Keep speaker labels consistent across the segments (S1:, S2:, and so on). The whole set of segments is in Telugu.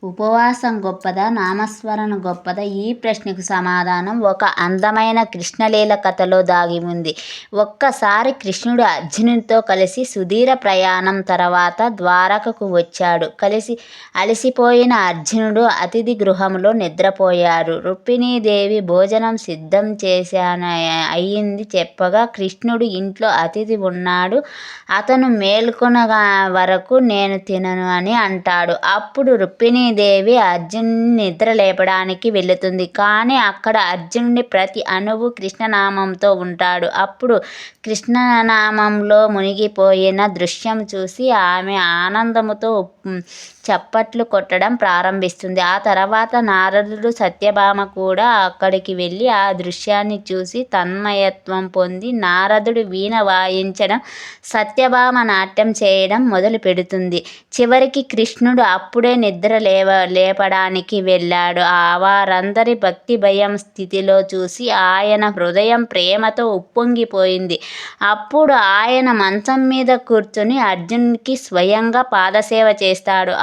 S1: ఉపవాసం గొప్పదా, నామస్మరణ గొప్పదా? ఈ ప్రశ్నకు సమాధానం ఒక అందమైన కృష్ణలీల కథలో దాగి ఉంది. ఒక్కసారి కృష్ణుడు అర్జునుడితో కలిసి సుదీర్ఘ ప్రయాణం తర్వాత ద్వారకకు వచ్చాడు. అలసిపోయిన అర్జునుడు అతిథి గృహంలో నిద్రపోయాడు. రుక్మిణీదేవి భోజనం సిద్ధం అయింది చెప్పగా కృష్ణుడు ఇంట్లో అతిథి ఉన్నాడు, అతను మేల్కొన వరకు నేను తినను అని అంటాడు. అప్పుడు రుక్మిణీదేవి అర్జునుడిని నిద్ర లేపడానికి వెళుతుంది. కానీ అక్కడ అర్జునుడి ప్రతి అణువు కృష్ణనామంతో ఉంటాడు. అప్పుడు కృష్ణనామంలో మునిగిపోయిన దృశ్యం చూసి ఆమె ఆనందంతో చప్పట్లు కొట్టడం ప్రారంభిస్తుంది. ఆ తర్వాత నారదుడు, సత్యభామ కూడా అక్కడికి వెళ్ళి ఆ దృశ్యాన్ని చూసి తన్మయత్వం పొంది నారదుడు వీణ వాయించడం, సత్యభామ నాట్యం చేయడం మొదలు పెడుతుంది. చివరికి కృష్ణుడు అప్పుడే నిద్ర లేపడానికి వెళ్ళాడు. వారందరి భక్తి భయం స్థితిలో చూసి ఆయన హృదయం ప్రేమతో ఉప్పొంగిపోయింది. అప్పుడు ఆయన మంచం మీద కూర్చొని అర్జునుడికి స్వయంగా పాదసేవ చేస్తాడు.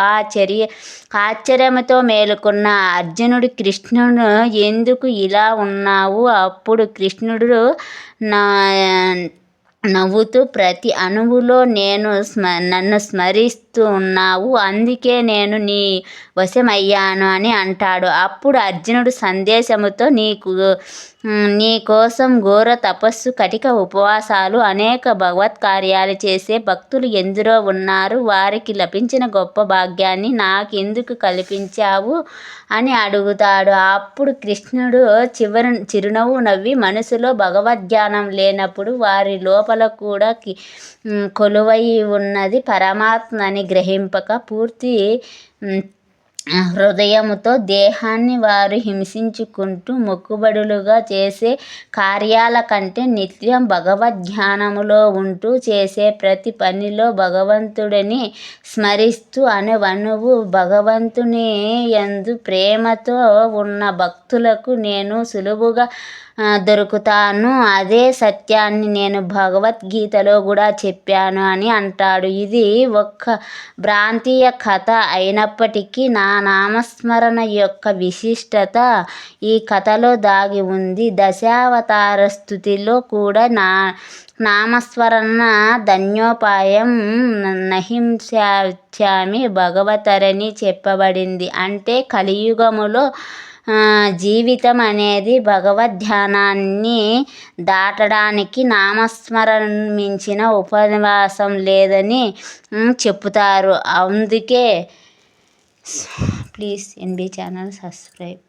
S1: ఆశ్చర్యంతో మేలుకున్న అర్జునుడు కృష్ణుడు ఎందుకు ఇలా ఉన్నావు? అప్పుడు కృష్ణుడు నవ్వుతూ ప్రతి అణువులో నన్ను స్మరిస్తూ ఉన్నావు, అందుకే నేను నీ వశమయ్యాను అని అంటాడు. అప్పుడు అర్జునుడు సందేశముతో నీ కోసం ఘోర తపస్సు, కఠిన ఉపవాసాలు, అనేక భగవత్ కార్యాలు చేసే భక్తులు ఎందరో ఉన్నారు, వారికి లభించిన గొప్ప భాగ్యాన్ని నాకెందుకు కల్పించావు అని అడుగుతాడు. అప్పుడు కృష్ణుడు చిరునవ్వు నవ్వి మనసులో భగవద్జ్ఞానం లేనప్పుడు వారి లోపల కూడా కొలువై ఉన్నది పరమాత్మ అని గ్రహింపక పూర్తి హృదయముతో దేహాన్ని వారు హింసించుకుంటూ మొక్కుబడులుగా చేసే కార్యాల కంటే నిత్యం భగవద్ధ్యానములో ఉంటూ చేసే ప్రతి పనిలో భగవంతుడిని స్మరిస్తూ అణువణువు భగవంతుని యందు ప్రేమతో ఉన్న భక్తులకు నేను సులువుగా దొరుకుతాను. అదే సత్యాన్ని నేను భగవద్గీతలో కూడా చెప్పాను అని అంటాడు. ఇది ఒక భ్రాంతీయ కథ అయినప్పటికీ నా నామస్మరణ యొక్క విశిష్టత ఈ కథలో దాగి ఉంది. దశావతార స్తుతిలో కూడా నామస్మరణ ధన్యోపాయం నహింసామి భగవతరని చెప్పబడింది. అంటే కలియుగములో జీవితం అనేది భగవద్ధ్యానాన్ని దాటడానికి నామస్మరణ మించిన ఉపవాసం లేదని చెప్తారు. అందుకే ప్లీజ్ ఎన్బి ఛానల్ సబ్స్క్రైబ్.